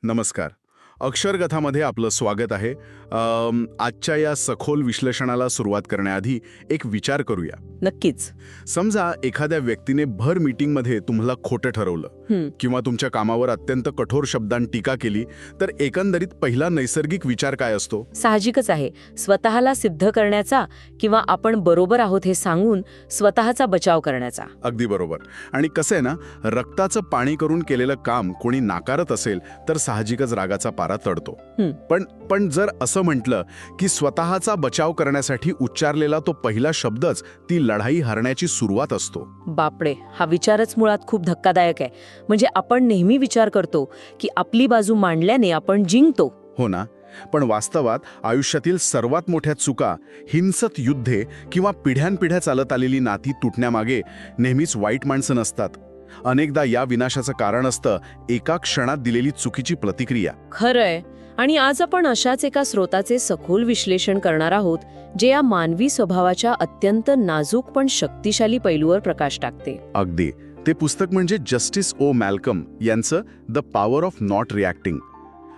नमस्कार. अक्षरकथामध्ये आपलं स्वागत आहे. आजच्या या सखोल विश्लेषणाला सुरुवात करण्याआधी एक विचार करूया. नक्कीच. समजा एखाद्या व्यक्तीने भर मीटिंगमध्ये तुम्हाला खोटं ठरवलं किंवा तुमच्या कामावर अत्यंत कठोर शब्दांत टीका केली, तर एकंदरीत पहिला नैसर्गिक विचार काय असतो? साहजिकच आहे, स्वतःला सिद्ध करण्याचा किंवा आपण बरोबर आहोत हे सांगून स्वतःचा बचाव करण्याचा. अगदी बरोबर. आणि कसं आहे ना, रक्ताचं पाणी करून केलेलं काम कोणी नाकारत असेल तर साहजिकच रागाचा पारा चढतो. पण जर असं म्हटलं की स्वतःचा बचाव करण्यासाठी उच्चारलेला तो पहिला शब्दच ती लढाई हरण्याची सुरुवात असतो. बापडे, हा विचारच मुळात खूप धक्कादायक आहे. म्हणजे आपण नेहमी विचार करतो की आपली बाजू मांडल्याने आपण जिंकतो. हो ना. पण वास्तवात आयुष्यातील सर्वात मोठ्या चुका, हिंसक युद्धे किंवा पिढ्यानपिढ्या चालत आलेली नाती तुटण्यामागे नेहमीच वाईट माणसं नसतात. अनेकदा या विनाशाचं कारण असतं एका क्षणात दिलेली चुकीची प्रतिक्रिया. खरंय. आणि आज आपण अशाच एका स्रोताचे सखोल विश्लेषण करणार आहोत, जे या मानवी स्वभावाच्या अत्यंत नाजूक पण शक्तिशाली पैलूवर प्रकाश टाकते. अगदी. ते पुस्तक म्हणजे जस्टिस ओ मॅल्कम यांचं the power of not reacting.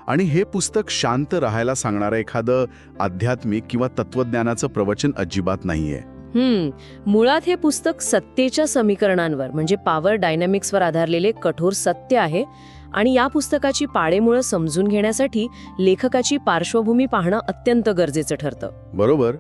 आणि हे पुस्तक शांत राहायला सांगणारं एखादं आध्यात्मिक किंवा तत्वज्ञानाचं प्रवचन अजिबात नाहीये. मुळात हे पुस्तक सत्तेच्या समीकरणांवर म्हणजे पॉवर डायनॅमिक्सवर आधारलेले कठोर सत्य आहे. आणि या पुस्तकाची पाळेमुळं समजून घेण्यासाठी लेखकाची पार्श्वभूमी पाहणं अत्यंत गरजेचं ठरतं. बरोबर.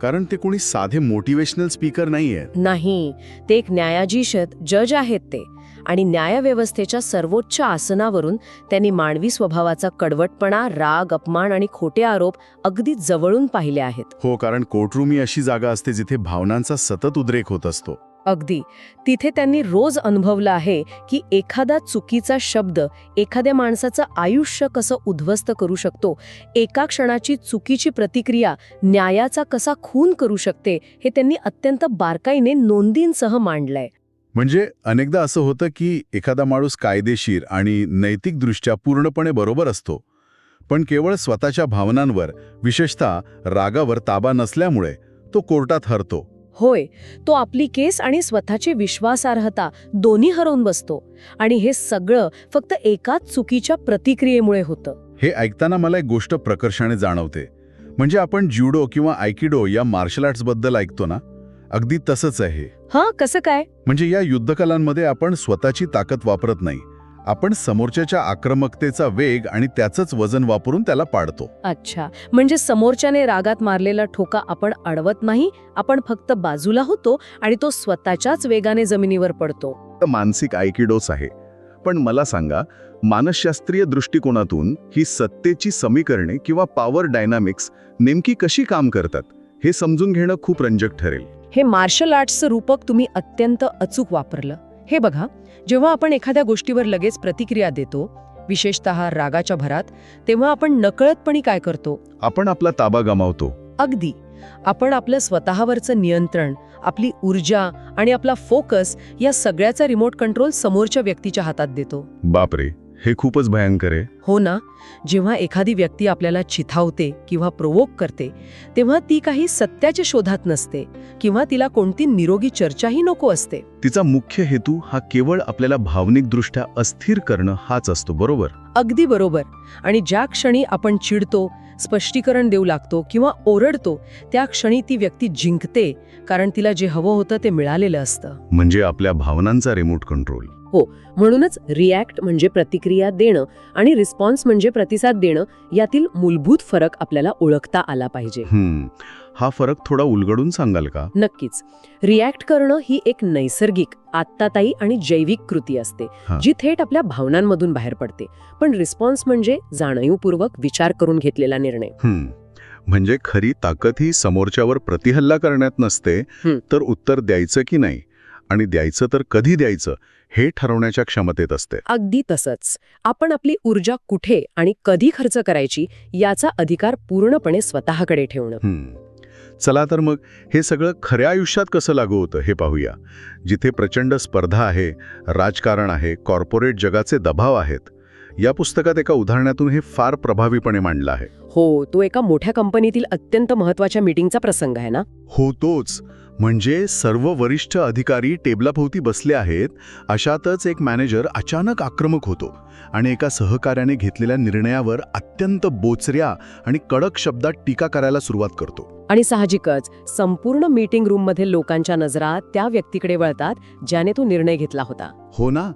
कारण ते कोणी साधे मोटिवेशनल स्पीकर नाहीये. नाही, ते एक न्यायाधीश जज आहेत ते. आणि न्यायव्यवस्थेच्या सर्वोच्च आसनावरून त्यांनी मानवी स्वभावाचा कडवटपणा, राग, अपमान आणि खोटे आरोप अगदी जवळून पाहिले आहेत. हो, कारण कोर्टरूम ही अशी जागा असते जिथे भावनांचा सतत उद्रेक होत असतो. अगदी. तिथे त्यांनी रोज अनुभवलं आहे की एखादा चुकीचा शब्द एखाद्या माणसाचं आयुष्य कसं उद्ध्वस्त करू शकतो, एका क्षणाची चुकीची प्रतिक्रिया न्यायाचा कसा खून करू शकते, हे त्यांनी अत्यंत बारकाईने नोंदींसह मांडलंय. म्हणजे अनेकदा असं होतं की एखादा माणूस कायदेशीर आणि नैतिकदृष्ट्या पूर्णपणे बरोबर असतो, पण केवळ स्वतःच्या भावनांवर, विशेषतः रागावर ताबा नसल्यामुळे तो कोर्टात हरतो. होय, तो आपली केस आणि स्वतःची विश्वासार्हता दोन्ही हरवून बसतो. आणि हे सगळं फक्त एकाच चुकीच्या प्रतिक्रियेमुळे होतं. हे ऐकताना मला एक गोष्ट प्रकर्षाने जाणवते. म्हणजे आपण ज्युडो किंवा आयकिडो या मार्शल आर्ट्सबद्दल ऐकतो ना, अगदी तसंच आहे. हां, कसं काय? म्हणजे या युद्धकलांमध्ये आपण स्वतःची ताकद वापरत नाही, आपण समोरच्याच्या आक्रमकतेचा वेग आणि त्याचंच वजन वापरून त्याला पाडतो. अच्छा, म्हणजे समोरच्याने रागात मारलेला ठोका आपण अडवत नाही, आपण फक्त बाजूला होतो आणि तो स्वतःच्याच वेगाने जमिनीवर पडतो. मानसिक आयकिडोच आहे. पण मला सांगा, मानसशास्त्रीय दृष्टिकोनातून ही सत्तेची समीकरणे किंवा पॉवर डायनामिक्स नेमकी कशी काम करतात हे समजून घेणं खूप रंजक ठरेल. हे मार्शल आर्ट्सचं रूपक तुम्ही अत्यंत अचूक वापरलं. हे बघा, जेव्हा आपण एखाद्या गोष्टीवर लगेच प्रतिक्रिया देतो, विशेषतः रागाच्या भरात, तेव्हा आपण नकळतपणे काय करतो? आपण आपला ताबा गमावतो. अगदी. आपण आपलं स्वतःवरचं नियंत्रण, आपली ऊर्जा आणि आपला फोकस या सगळ्याचा रिमोट कंट्रोल समोरच्या व्यक्तीच्या हातात देतो. बापरे, हे खूपच भयंकर आहे. हो ना. जेव्हा एखादी व्यक्ती आपल्याला चिथावते किंवा प्रोवोक करते, तेव्हा ती काही सत्याच्या शोधात नसते किंवा तिला कोणती निरोगी चर्चाही नको असते. तिचा मुख्य हेतू हा केवळ आपल्याला भावनिकदृष्ट्या अस्थिर करणं हाच असतो. बरोबर? अगदी बरोबर. आणि ज्या क्षणी आपण चिडतो, स्पष्टीकरण देऊ लागतो किंवा ओरडतो, त्या क्षणी ती व्यक्ती जिंकते, कारण तिला जे हवं होतं ते मिळालेलं असतं. म्हणजे आपल्या भावनांचा रिमोट कंट्रोल. हो, म्हणूनच रिॲक्ट म्हणजे प्रतिक्रिया देणं आणि रिस्पॉन्स म्हणजे प्रतिसाद देणं, यातील मूलभूत फरक आपल्याला ओळखता आला पाहिजे. हा फरक थोडा उलगडून सांगाल का? नक्कीच. रिॲक्ट करणं ही एक नैसर्गिक, आत्ताताई आणि जैविक कृती असते, जी थेट आपल्या भावनांमधून बाहेर पडते. पण रिस्पॉन्स म्हणजे जाणीवपूर्वक विचार करून घेतलेला निर्णय. म्हणजे खरी ताकद ही समोरच्यावर प्रतिहल्ला करण्यात नसते, तर उत्तर द्यायचं की नाही, आणि द्यायचं तर कधी द्यायचं हे ठरवण्याच्या क्षमतेत असते. अगदी तसंच. आपण आपली ऊर्जा कुठे आणि कधी खर्च करायची याचा अधिकार पूर्णपणे स्वतःकडे ठेवणं. चला तर मग हे सगळं खऱ्या आयुष्यात कसं लागू होतं हे पाहूया. जिथे प्रचंड स्पर्धा आहे, राजकारण आहे, कॉर्पोरेट जगाचे दबाव आहेत. या पुस्तकात एका उदाहरणातून हे फार प्रभावीपणे मांडलं आहे. हो, तो एका मोठ्या कंपनीतील अत्यंत महत्त्वाच्या मीटिंगचा प्रसंग आहे ना? हो, तोच. म्हणजे सर्व वरिष्ठ अधिकारी टेबलाभोवती बसले आहेत, अशातच एक मॅनेजर अचानक आक्रमक होतो आणि एका सहकार्याने घेतलेल्या निर्णयावर अत्यंत बोचऱ्या आणि कडक शब्दात टीका करायला सुरुवात करतो. आणि साहजिकच संपूर्ण मीटिंग रूममध्ये लोकांच्या नजरा त्या व्यक्तीकडे वळतात ज्याने तो निर्णय घेतला होता. हो ना,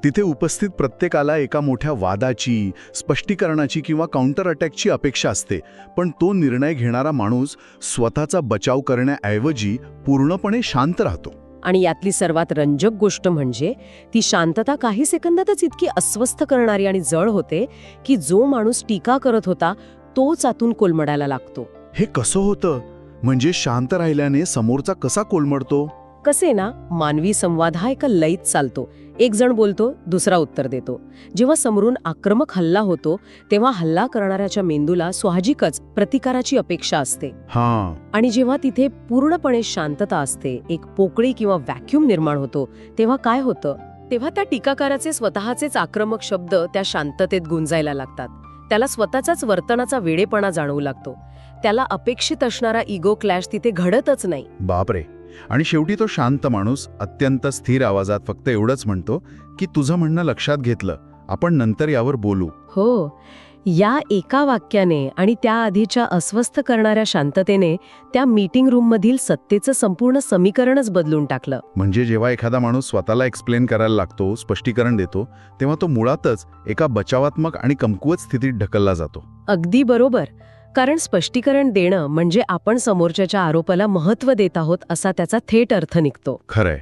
तिथे उपस्थित प्रत्येकाला एका मोठ्या वादाची, स्पष्टीकरणाची किंवा काउंटर अटॅकची अपेक्षा असते, पण तो निर्णय घेणारा माणूस स्वतःचा बचाव करण्याऐवजी पूर्णपणे शांत राहतो. आणि यातली सर्वात रंजक गोष्ट म्हणजे ती शांतता काही सेकंदातच इतकी अस्वस्थ करणारी आणि जड होते की जो माणूस टीका करत होता तोच आतून कोलमडायला लागतो. हे कसं होतं? म्हणजे शांत राहिल्याने समोरचा कसा कोलमडतो? कसे ना, मानवी संवाद हा एका लयीत चालतो. एक जण बोलतो, दुसरा उत्तर देतो. जेव्हा समोरून आक्रमक हल्ला होतो तेव्हा हल्ला करणाऱ्याच्या मेंदूला साहजिकच प्रतिकाराची अपेक्षा असते. हां. आणि जेव्हा तिथे पूर्णपणे शांतता असते, एक पोकळी किंवा व्हॅक्यूम निर्माण होतो, तेव्हा काय होतं? तेव्हा त्या टीकाकाराचे स्वतःचेच आक्रमक शब्द त्या शांततेत गुंजायला लागतात. त्याला स्वतःचाच वर्तनाचा वेडेपणा जाणवू लागतो. त्याला अपेक्षित असणारा इगो क्लॅश तिथे घडतच नाही. बापरे. आणि शेवटी तो शांत माणूस अत्यंत स्थिर आवाजात फक्त एवढंच म्हणतो की तुझं म्हणणं लक्षात घेतलं, आपण नंतर यावर बोलू. हो, या एका वाक्याने आणि त्याआधीच्या अस्वस्थ करणाऱ्या शांततेने त्या मीटिंग रूममधील सत्तेचं संपूर्ण समीकरणच बदलून टाकलं. म्हणजे जेव्हा एखादा माणूस स्वतःला एक्सप्लेन करायला लागतो, स्पष्टीकरण देतो, तेव्हा तो मुळातच एका बचावात्मक आणि कमकुवत स्थितीत ढकलला जातो. अगदी बरोबर. कारण स्पष्टीकरण देणं म्हणजे आपण समोरच्याच्या आरोपाला महत्त्व देत आहोत असा त्याचा थेट अर्थ निघतो. खरंय.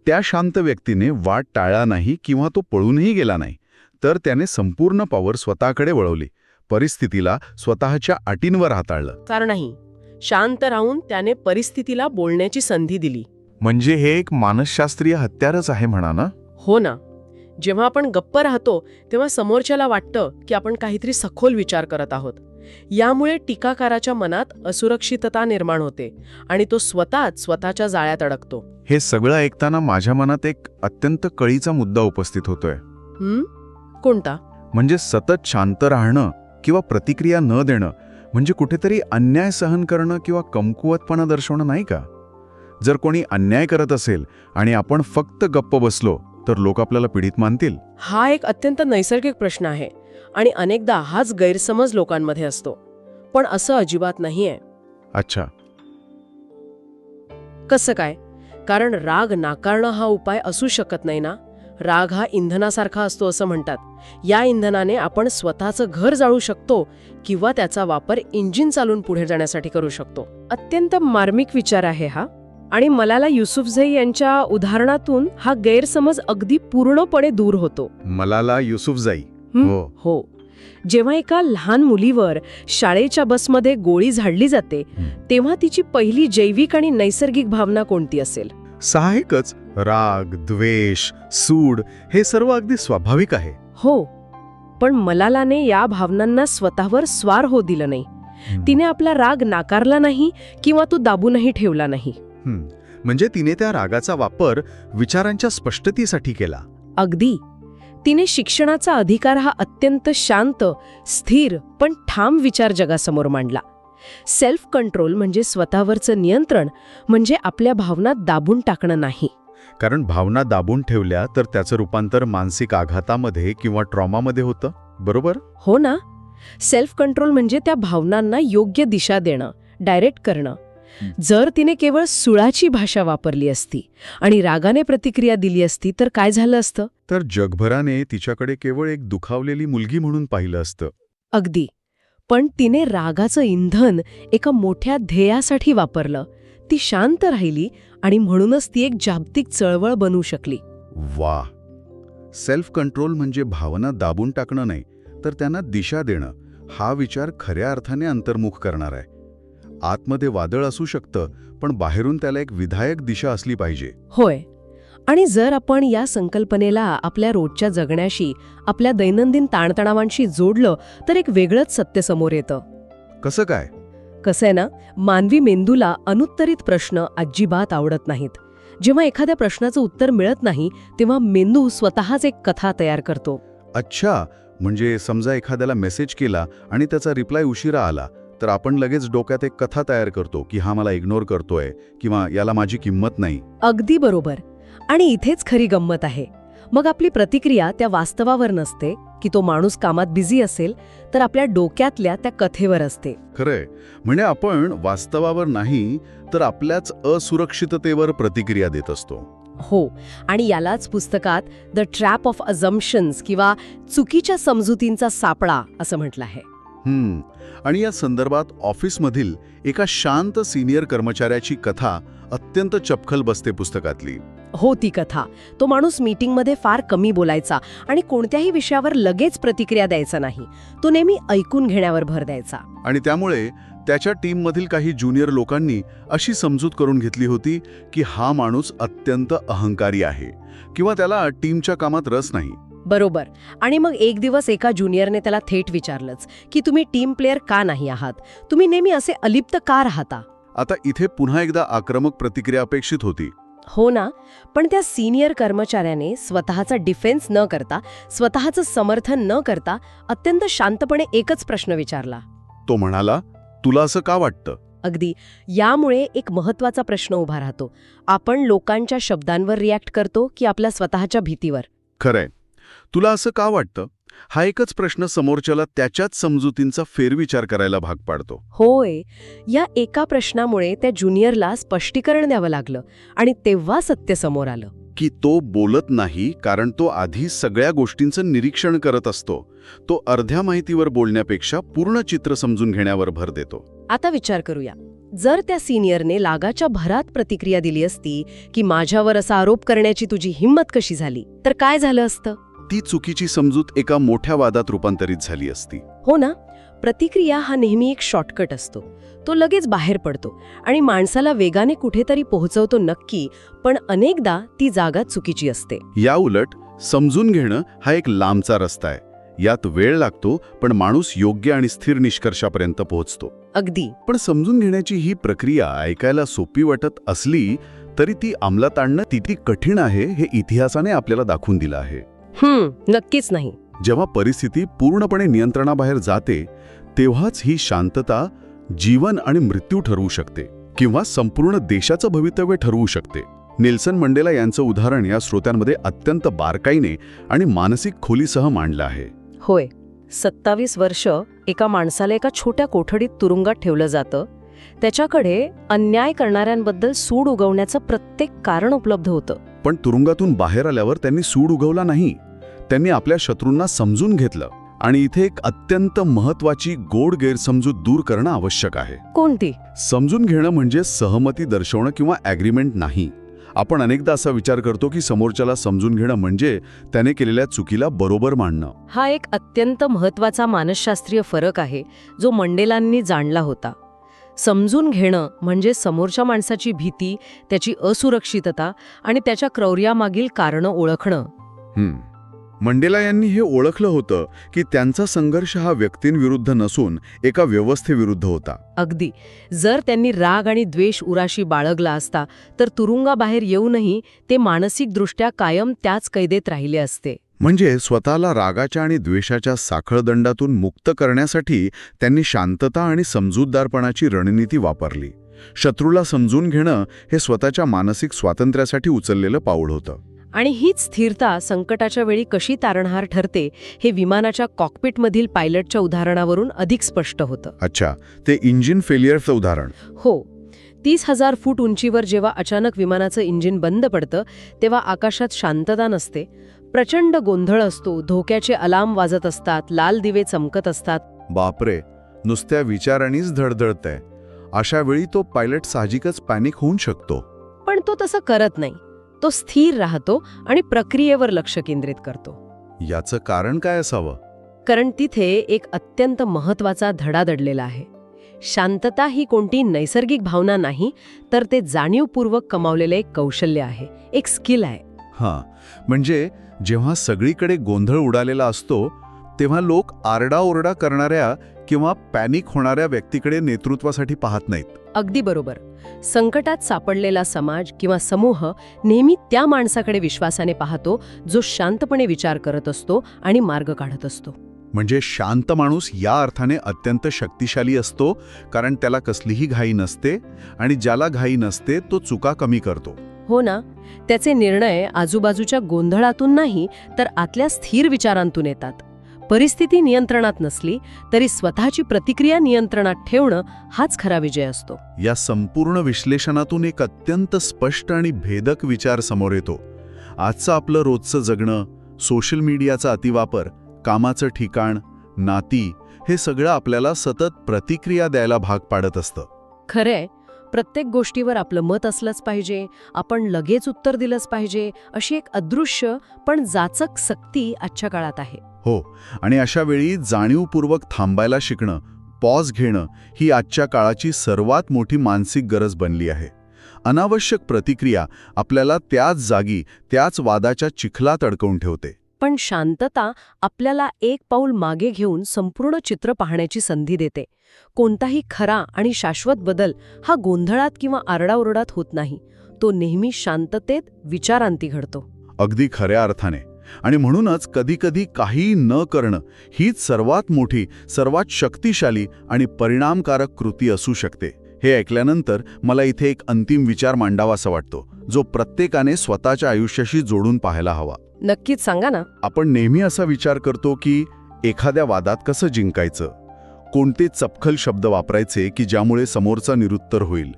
त्या शांत व्यक्तीने वाट टाळला नाही किंवा तो पळूनही गेला नाही, तर त्याने संपूर्ण पॉवर स्वतःकडे वळवली, परिस्थितीला स्वतःच्या अटींवर हाताळलं. कारण नाही, शांत राहून त्याने परिस्थितीला बोलण्याची संधी दिली. म्हणजे हे एक मानसशास्त्रीय हत्यारच आहे म्हणा ना. हो ना. जेव्हा आपण गप्प राहतो तेव्हा समोरच्याला वाटतं की आपण काहीतरी सखोल विचार करत आहोत. यामुळे टीकाकाराच्या मनात असुरक्षितता निर्माण होते आणि तो स्वतःच्या जाळ्यात अडकतो. हे सगळं ऐकताना माझ्या मनात एक अत्यंत कळीचा मुद्दा उपस्थित होतोय. कोणता? म्हणजे सतत शांत राहणं किंवा प्रतिक्रिया न देणं म्हणजे कुठेतरी अन्याय सहन करणं किंवा कमकुवतपणा दर्शवणं नाही का? जर कोणी अन्याय करत असेल आणि आपण फक्त गप्प बसलो तर लोक आपल्याला पीडित मानतील? हा एक अत्यंत नैसर्गिक प्रश्न आहे आणि अनेकदा हाच गैरसमज लोकांमध्ये असतो. पण असं अजिबात नाहीये. अच्छा. कसं काय? कारण राग नाकारणं हा उपाय असू शकत नाही ना. राग हा इंधनासारखा असतो असं म्हणतात. या इंधनाने आपण स्वतःचं घर जाळू शकतो किंवा त्याचा वापर इंजिन चालून पुढे जाण्यासाठी करू शकतो. अत्यंत मार्मिक विचार आहे हा. आणि मलाला युसुफझई यांच्या उदाहरणातून हा गैरसमज अगदी पूर्णपणे दूर होतो. मलाला युसुफझई. हो. जेव्हा एका लहान मुलीवर शाळेच्या बसमध्ये गोळी झाडली जाते तेव्हा तिची पहिली जैविक आणि नैसर्गिक भावना कोणती असेल? साहजिकच राग, द्वेष, सूड हे सर्व अगदी स्वाभाविक आहे. हो. पण मलालाने या भावनांना स्वतःवर स्वार होऊ दिलं नाही. तिने आपला राग नाकारला नाही किंवा तो दाबूनही ठेवला नाही. म्हणजे तिने त्या रागाचा वापर विचारांच्या स्पष्टतेसाठी केला. अगदी. तिने शिक्षणाचा अधिकार हा अत्यंत शांत, स्थिर पण ठाम विचार जगासमोर मांडला. सेल्फ कंट्रोल म्हणजे स्वतःवरचं नियंत्रण, म्हणजे आपल्या भावना दाबून टाकणं नाही. कारण भावना दाबून ठेवल्या तर त्याचं रूपांतर मानसिक आघातामध्ये किंवा ट्रॉमामध्ये होतं. बरोबर? हो ना. सेल्फ कंट्रोल म्हणजे त्या भावनांना योग्य दिशा देणं, डायरेक्ट करणं. जर तिने केवळ सुळाची भाषा वापरली असती आणि रागाने प्रतिक्रिया दिली असती तर काय झालं असतं? तर जगभराने तिच्याकडे केवळ एक दुखावलेली मुलगी म्हणून पाहिलं असतं. अगदी. पण तिने रागाचं इंधन एका मोठ्या ध्येयासाठी वापरलं. ती शांत राहिली आणि म्हणूनच ती एक जागतिक चळवळ बनू शकली. वा. सेल्फ कंट्रोल म्हणजे भावना दाबून टाकणं नाही, तर त्यांना दिशा देणं. हा विचार खऱ्या अर्थाने अंतर्मुख करणार आहे. आतमध्ये वादळ असू शकतं, पण बाहेरून त्याला एक विधायक दिशा असली पाहिजे. होय. आणि जर आपण या संकल्पनेला आपल्या रोजच्या जगण्याशी, आपल्या दैनंदिन ताणतणावांशी जोडलं तर एक वेगळंच सत्य समोर येतं. कसं काय? कसं आहे ना, मानवी मेंदूला अनुत्तरित प्रश्न अजिबात आवडत नाहीत. जेव्हा एखाद्या प्रश्नाचं उत्तर मिळत नाही तेव्हा मेंदू स्वतःच एक कथा तयार करतो. अच्छा. म्हणजे समजा एखाद्याला मेसेज केला आणि त्याचा रिप्लाय उशिरा आला तर आपण लगेच डोक्यात एक कथा तयार करतो की हा मला इग्नोर करतोय किंवा याला माझी किंमत नाही. अगदी बरोबर. आणि इथेच खरी गंमत आहे. मग आपली प्रतिक्रिया त्या वास्तवावर नसते की तो माणूस कामात बिझी असेल, तर आपल्या डोक्यातल्या त्या कथेवर असते. खरंय. म्हणजे आपण वास्तवावर नाही तर आपल्याच असुरक्षिततेवर प्रतिक्रिया देत असतो. हो, आणि यालाच पुस्तकात द ट्रॅप ऑफ अझम्पशन्स किंवा चुकीच्या समजुतींचा सापळा असं म्हटलं आहे. आणि या संदर्भात ऑफिसमधील एका शांत सिनियर कर्मचाऱ्याची कथा अत्यंत चपखल बसते पुस्तकातली. हो, ती कथा. तो माणूस मीटिंगमध्ये फार कमी बोलायचा आणि कोणत्याही विषयावर लगेच प्रतिक्रिया द्यायचा नाही. तो नेहमी ऐकून घेण्यावर भर द्यायचा. आणि त्यामुळे त्याच्या टीममधील काही ज्युनियर लोकांनी अशी समजूत करून घेतली होती की हा माणूस अत्यंत अहंकारी आहे किंवा त्याला टीमच्या कामात रस नाही. बरोबर. आणि मग एक दिवस एका ज्युनियरने त्याला थेट विचारलंच की तुम्ही टीम प्लेअर का नाही आहात? तुम्ही नेहमी असे अलिप्त का राहता? आता इथे पुन्हा एकदा आक्रमक प्रतिक्रिया अपेक्षित होती. हो ना, पण त्या सिनियर कर्मचाऱ्याने स्वतःचा डिफेन्स न करता, स्वतःचं समर्थन न करता अत्यंत शांतपणे एकच प्रश्न विचारला. तो म्हणाला, तुला असं का वाटतं? अगदी. यामुळे एक महत्वाचा प्रश्न उभा राहतो. आपण लोकांच्या शब्दांवर रिॲक्ट करतो की आपल्या स्वतःच्या भीतीवर? खरंय. तुला असं का वाटतं? हा एकच प्रश्न समोरच्याला त्याच्याच समजुतींचा फेरविचार करायला भाग पाडतो. होय. या एका प्रश्नामुळे त्या ज्युनियरला स्पष्टीकरण द्यावं लागलं आणि तेव्हा सत्य समोर आलं की तो बोलत नाही कारण तो आधी सगळ्या गोष्टींचं निरीक्षण करत असतो. तो अर्ध्या माहितीवर बोलण्यापेक्षा पूर्ण चित्र समजून घेण्यावर भर देतो. आता विचार करूया, जर त्या सिनियरने लागाच्या भरात प्रतिक्रिया दिली असती की माझ्यावर असा आरोप करण्याची तुझी हिंमत कशी झाली, तर काय झालं असतं? ती चुकीची समजूत एका मोठ्या वादात रूपांतरित झाली असती. हो ना. प्रतिक्रिया हा नेहमी एक शॉर्टकट असतो. तो लगेच बाहेर पडतो आणि माणसाला वेगाने कुठेतरी पोहोचवतो नक्की, पण अनेकदा ती जागा चुकीची असते. या उलट समजून घेणं हा एक लांबचा रस्ता आहे. यात वेळ लागतो, पण माणूस योग्य आणि स्थिर निष्कर्षापर्यंत पोहोचतो. अगदी. पण समजून घेण्याची ही प्रक्रिया ऐकायला सोपी वाटत असली तरी ती अंमलात आणणं किती कठीण आहे हे इतिहासाने आपल्याला दाखवून दिलं आहे. नक्कीच नाही. जेव्हा परिस्थिती पूर्णपणे नियंत्रणाबाहेर जाते तेव्हाच ही शांतता जीवन आणि मृत्यू ठरवू शकते किंवा संपूर्ण देशाचं भवितव्य ठरवू शकते. नेल्सन मंडेला यांचं उदाहरण या श्रोत्यांमध्ये अत्यंत बारकाईने आणि मानसिक खोलीसह मांडलं आहे. होय. 27 वर्ष एका माणसाला एका छोट्या कोठडीत तुरुंगात ठेवलं जातं. त्याच्याकडे अन्याय करणाऱ्यांबद्दल सूड उगवण्याचं प्रत्येक कारण उपलब्ध होतं. पण तुरुंगातून बाहेर आल्यावर त्यांनी सूड उगवला नाही. त्यांनी आपल्या शत्रूंना समजून घेतलं. आणि इथे एक अत्यंत महत्वाची गोड गैरसमजूत दूर करणं आवश्यक आहे. कोणती? समजून घेणं म्हणजे सहमती दर्शवणं किंवा ॲग्रीमेंट नाही. आपण अनेकदा असा विचार करतो की समोरच्याला समजून घेणं म्हणजे त्याने केलेल्या चुकीला बरोबर मानणं. हा एक अत्यंत महत्वाचा मानसशास्त्रीय फरक आहे जो मंडेलांनी जाणला होता. समजून घेणं म्हणजे समोरच्या माणसाची भीती, त्याची असुरक्षितता आणि त्याच्या क्रौर्यामागील कारणं ओळखणं. मंडेला यांनी हे ओळखलं होतं की त्यांचा संघर्ष हा व्यक्तींविरुद्ध नसून एका व्यवस्थेविरुद्ध होता. अगदी. जर त्यांनी राग आणि द्वेष उराशी बाळगला असता तर तुरुंगाबाहेर येऊनही ते मानसिकदृष्ट्या कायम त्याच कैदेत राहिले असते. म्हणजे स्वतःला रागाच्या आणि द्वेषाच्या साखळदंडातून मुक्त करण्यासाठी त्यांनी शांतता आणि समजूतदारपणाची रणनीती वापरली. शत्रूला समजून घेणं हे स्वतःच्या मानसिक स्वातंत्र्यासाठी उचललेलं पाऊल होतं. आणि हीच स्थिरता संकटाच्या वेळी कशी तारणहार ठरते हे विमानाच्या कॉकपिटमधील पायलटच्या उदाहरणावरून अधिक स्पष्ट होतं. अच्छा, ते इंजिन फेलियरचं उदाहरण. हो. 30,000 फूट उंचीवर जेव्हा अचानक विमानाचं इंजिन बंद पडतं तेव्हा आकाशात शांतता नसते. प्रचंड गोंधळ असतो, धोक्याचे अलार्म वाजत असतात, लाल दिवे चमकत असतात. बापरे, नुसत्या विचारांनीच धडधडतंय. अशा वेळी तो पायलट साहजिकच पॅनिक होऊ शकतो. पण तो तसं करत नाही. तो स्थिर राहतो आणि प्रक्रियेवर लक्ष केंद्रित करतो. याचं कारण काय असावं? कारण तिथे एक अत्यंत महत्वाचा धडा दडलेला आहे. शांतता ही कोणती नैसर्गिक भावना नाही, तर ते जाणीवपूर्वक कमावलेलं एक कौशल्य आहे, एक स्किल आहे. हां, म्हणजे जेव्हा सगळीकडे गोंधळ उडालेला असतो तेव्हा लोक आरडाओरडा करणाऱ्या किंवा पॅनिक होणाऱ्या व्यक्तीकडे नेतृत्वासाठी पाहत नाहीत. अगदी बरोबर. संकटात सापडलेला समाज किंवा समूह नेहमी त्या माणसाकडे विश्वासाने पाहतो जो शांतपणे विचार करत असतो आणि मार्ग काढत असतो. म्हणजे शांत माणूस या अर्थाने अत्यंत शक्तिशाली असतो कारण त्याला कसलीही घाई नसते आणि ज्याला घाई नसते तो चुका कमी करतो. हो ना, त्याचे निर्णय आजूबाजूच्या गोंधळातून नाही तर आतल्या स्थिर विचारांतून येतात. परिस्थिती नियंत्रणात नसली तरी स्वतःची प्रतिक्रिया नियंत्रणात ठेवणं हाच खरा विजय असतो. या संपूर्ण विश्लेषणातून एक अत्यंत स्पष्ट आणि भेदक विचार समोर येतो. आजचं आपलं रोजचं जगणं, सोशल मीडियाचा अतिवापर, कामाचं ठिकाण, नाती, हे सगळं आपल्याला सतत प्रतिक्रिया द्यायला भाग पाडत असतं. खरंय, प्रत्येक गोष्टीवर आपलं मत असलंच पाहिजे, आपण लगेच उत्तर दिलंच पाहिजे, अशी एक अदृश्य पण जाचक सक्ती आजच्या काळात आहे. हो, आणि अशा वेळी जाणीवपूर्वक थांबायला शिकणं, पॉज घेणं, ही आजच्या काळाची सर्वात मोठी मानसिक गरज बनली आहे. अनावश्यक प्रतिक्रिया आपल्याला त्याच जागी, त्याच वादाच्या चिखलात अडकवून ठेवते. पण शांतता आपल्याला एक पाऊल मागे घेऊन संपूर्ण चित्र पाहण्याची संधी देते. कोणताही खरा आणि शाश्वत बदल हा गोंधळात किंवा आरडाओरडात होत नाही. तो नेहमी शांततेत, विचारांती घडतो. अगदी खऱ्या अर्थाने. आणि म्हणूनच कधीकधी काहीही न करणं हीच सर्वात मोठी, सर्वात शक्तिशाली आणि परिणामकारक कृती असू शकते. हे ऐकल्यानंतर मला इथे एक अंतिम विचार मांडावासा वाटतो, जो प्रत्येकाने स्वतःच्या आयुष्याशी जोडून पाहायला हवा. नक्कीच सांगा ना. आपण नेहमी असा विचार करतो की एखाद्या वादात कसं जिंकायचं, कोणते चपखल शब्द वापरायचे की ज्यामुळे समोरचा निरुत्तर होईल.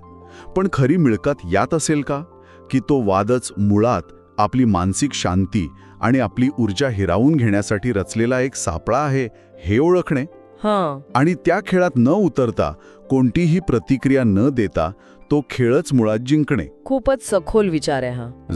पण खरी मिळकत यात असेल का, की तो वादच मुळात आपली मानसिक शांती आणि आपली ऊर्जा हिरावून घेण्यासाठी रचलेला एक सापळा आहे, हे ओळखणे. आणि त्या खेळात न उतरता, कोणतीही प्रतिक्रिया न देता तो खेळच मुळात जिंकणे. खूपच सखोल विचार आहे हा.